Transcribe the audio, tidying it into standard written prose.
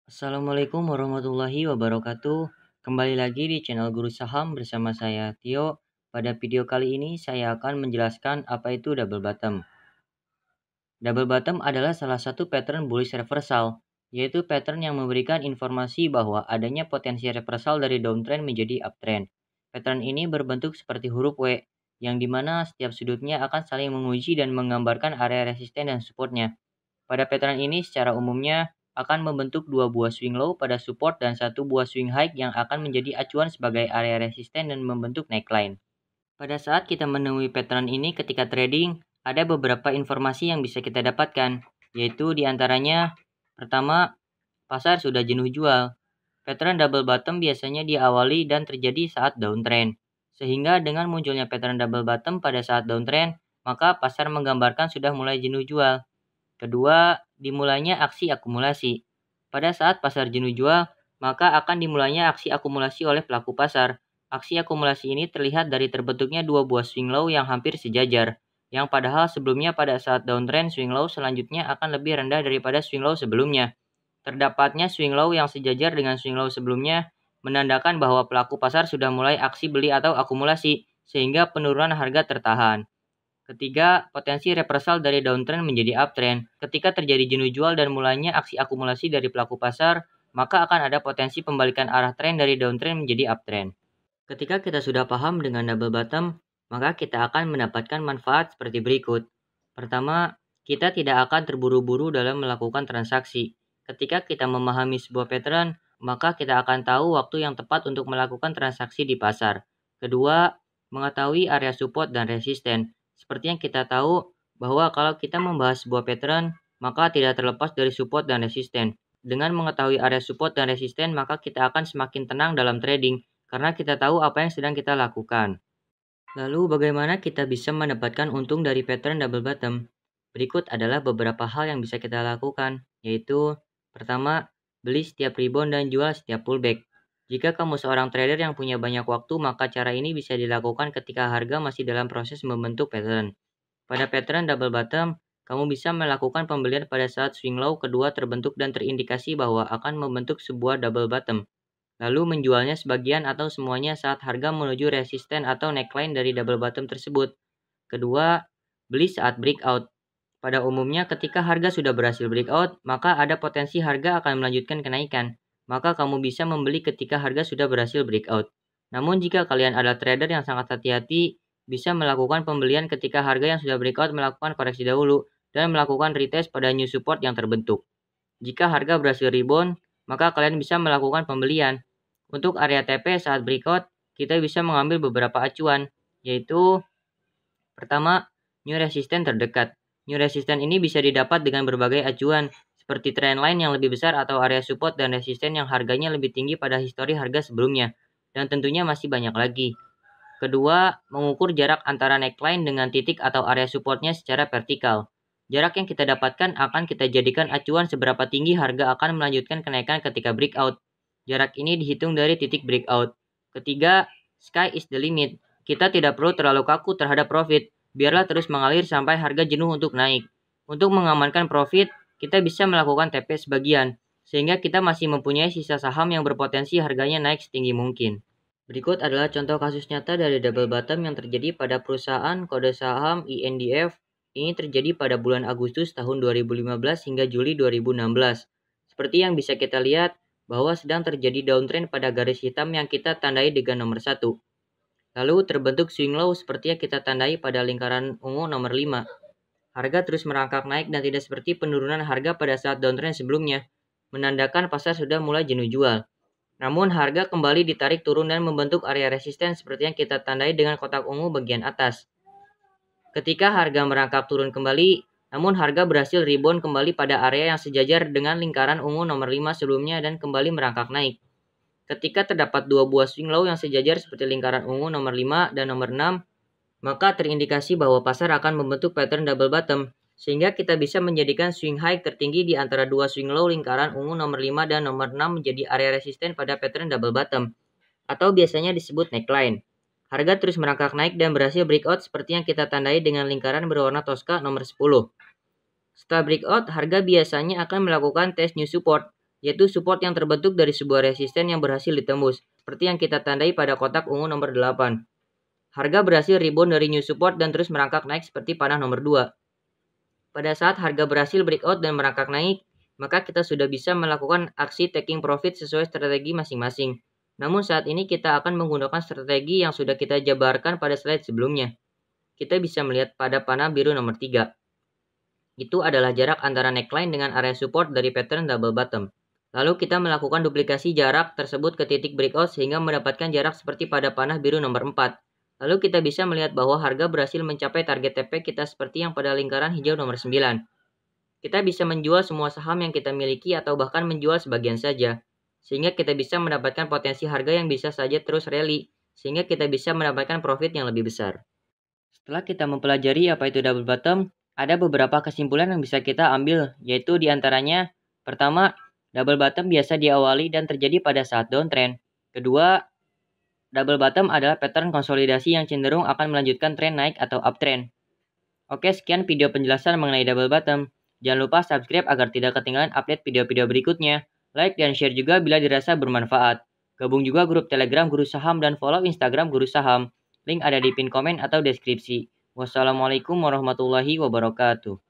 Assalamualaikum warahmatullahi wabarakatuh. Kembali lagi di channel Guru Saham bersama saya Tio. Pada video kali ini saya akan menjelaskan apa itu double bottom. Double bottom adalah salah satu pattern bullish reversal, yaitu pattern yang memberikan informasi bahwa adanya potensi reversal dari downtrend menjadi uptrend. Pattern ini berbentuk seperti huruf W, yang dimana setiap sudutnya akan saling menguji dan menggambarkan area resisten dan supportnya. Pada pattern ini secara umumnya akan membentuk dua buah swing low pada support dan satu buah swing high yang akan menjadi acuan sebagai area resisten dan membentuk neckline. Pada saat kita menemui pattern ini ketika trading, ada beberapa informasi yang bisa kita dapatkan, yaitu diantaranya, pertama, pasar sudah jenuh jual. Pattern double bottom biasanya diawali dan terjadi saat downtrend. Sehingga dengan munculnya pattern double bottom pada saat downtrend, maka pasar menggambarkan sudah mulai jenuh jual. Kedua, dimulainya aksi akumulasi. Pada saat pasar jenuh jual, maka akan dimulainya aksi akumulasi oleh pelaku pasar. Aksi akumulasi ini terlihat dari terbentuknya dua buah swing low yang hampir sejajar, yang padahal sebelumnya pada saat downtrend swing low selanjutnya akan lebih rendah daripada swing low sebelumnya. Terdapatnya swing low yang sejajar dengan swing low sebelumnya menandakan bahwa pelaku pasar sudah mulai aksi beli atau akumulasi, sehingga penurunan harga tertahan. Ketiga, potensi reversal dari downtrend menjadi uptrend. Ketika terjadi jenuh jual dan mulainya aksi akumulasi dari pelaku pasar, maka akan ada potensi pembalikan arah tren dari downtrend menjadi uptrend. Ketika kita sudah paham dengan double bottom, maka kita akan mendapatkan manfaat seperti berikut. Pertama, kita tidak akan terburu-buru dalam melakukan transaksi. Ketika kita memahami sebuah pattern, maka kita akan tahu waktu yang tepat untuk melakukan transaksi di pasar. Kedua, mengetahui area support dan resisten. Seperti yang kita tahu bahwa kalau kita membahas sebuah pattern, maka tidak terlepas dari support dan resisten. Dengan mengetahui area support dan resisten, maka kita akan semakin tenang dalam trading karena kita tahu apa yang sedang kita lakukan. Lalu bagaimana kita bisa mendapatkan untung dari pattern double bottom? Berikut adalah beberapa hal yang bisa kita lakukan, yaitu pertama, beli setiap rebound dan jual setiap pullback. Jika kamu seorang trader yang punya banyak waktu, maka cara ini bisa dilakukan ketika harga masih dalam proses membentuk pattern. Pada pattern double bottom, kamu bisa melakukan pembelian pada saat swing low kedua terbentuk dan terindikasi bahwa akan membentuk sebuah double bottom, lalu menjualnya sebagian atau semuanya saat harga menuju resisten atau neckline dari double bottom tersebut. Kedua, beli saat breakout. Pada umumnya ketika harga sudah berhasil breakout, maka ada potensi harga akan melanjutkan kenaikan. Maka kamu bisa membeli ketika harga sudah berhasil breakout. Namun jika kalian adalah trader yang sangat hati-hati, bisa melakukan pembelian ketika harga yang sudah breakout melakukan koreksi dahulu dan melakukan retest pada new support yang terbentuk. Jika harga berhasil rebound, maka kalian bisa melakukan pembelian. Untuk area TP saat breakout, kita bisa mengambil beberapa acuan, yaitu pertama, new resistance terdekat. New resistance ini bisa didapat dengan berbagai acuan, seperti trendline yang lebih besar atau area support dan resisten yang harganya lebih tinggi pada histori harga sebelumnya, dan tentunya masih banyak lagi. Kedua, mengukur jarak antara neckline dengan titik atau area supportnya secara vertikal. Jarak yang kita dapatkan akan kita jadikan acuan seberapa tinggi harga akan melanjutkan kenaikan ketika breakout. Jarak ini dihitung dari titik breakout. Ketiga, sky is the limit. Kita tidak perlu terlalu kaku terhadap profit. Biarlah terus mengalir sampai harga jenuh untuk naik. Untuk mengamankan profit, kita bisa melakukan TP sebagian, sehingga kita masih mempunyai sisa saham yang berpotensi harganya naik setinggi mungkin. Berikut adalah contoh kasus nyata dari double bottom yang terjadi pada perusahaan kode saham INDF. Ini terjadi pada bulan Agustus tahun 2015 hingga Juli 2016. Seperti yang bisa kita lihat, bahwa sedang terjadi downtrend pada garis hitam yang kita tandai dengan nomor 1. Lalu terbentuk swing low seperti yang kita tandai pada lingkaran ungu nomor 5. Harga terus merangkak naik dan tidak seperti penurunan harga pada saat downtrend sebelumnya, menandakan pasar sudah mulai jenuh jual. Namun harga kembali ditarik turun dan membentuk area resisten seperti yang kita tandai dengan kotak ungu bagian atas. Ketika harga merangkak turun kembali, namun harga berhasil rebound kembali pada area yang sejajar dengan lingkaran ungu nomor 5 sebelumnya dan kembali merangkak naik. Ketika terdapat dua buah swing low yang sejajar seperti lingkaran ungu nomor 5 dan nomor 6, maka terindikasi bahwa pasar akan membentuk pattern double bottom, sehingga kita bisa menjadikan swing high tertinggi di antara dua swing low lingkaran ungu nomor 5 dan nomor 6 menjadi area resisten pada pattern double bottom, atau biasanya disebut neckline. Harga terus merangkak naik dan berhasil breakout seperti yang kita tandai dengan lingkaran berwarna toska nomor 10. Setelah breakout, harga biasanya akan melakukan tes new support. yaitu support yang terbentuk dari sebuah resisten yang berhasil ditembus, seperti yang kita tandai pada kotak ungu nomor 8. Harga berhasil rebound dari new support dan terus merangkak naik seperti panah nomor 2. Pada saat harga berhasil breakout dan merangkak naik, maka kita sudah bisa melakukan aksi taking profit sesuai strategi masing-masing. Namun saat ini kita akan menggunakan strategi yang sudah kita jabarkan pada slide sebelumnya. Kita bisa melihat pada panah biru nomor 3. Itu adalah jarak antara neckline dengan area support dari pattern double bottom. Lalu kita melakukan duplikasi jarak tersebut ke titik breakout sehingga mendapatkan jarak seperti pada panah biru nomor 4. Lalu kita bisa melihat bahwa harga berhasil mencapai target TP kita seperti yang pada lingkaran hijau nomor 9. Kita bisa menjual semua saham yang kita miliki atau bahkan menjual sebagian saja, sehingga kita bisa mendapatkan potensi harga yang bisa saja terus rally, sehingga kita bisa mendapatkan profit yang lebih besar. Setelah kita mempelajari apa itu double bottom, ada beberapa kesimpulan yang bisa kita ambil, yaitu diantaranya, pertama, double bottom biasa diawali dan terjadi pada saat downtrend. Kedua, double bottom adalah pattern konsolidasi yang cenderung akan melanjutkan tren naik atau uptrend. Oke, sekian video penjelasan mengenai double bottom. Jangan lupa subscribe agar tidak ketinggalan update video-video berikutnya. Like dan share juga bila dirasa bermanfaat. Gabung juga grup Telegram Guru Saham dan follow Instagram Guru Saham. Link ada di pin komen atau deskripsi. Wassalamualaikum warahmatullahi wabarakatuh.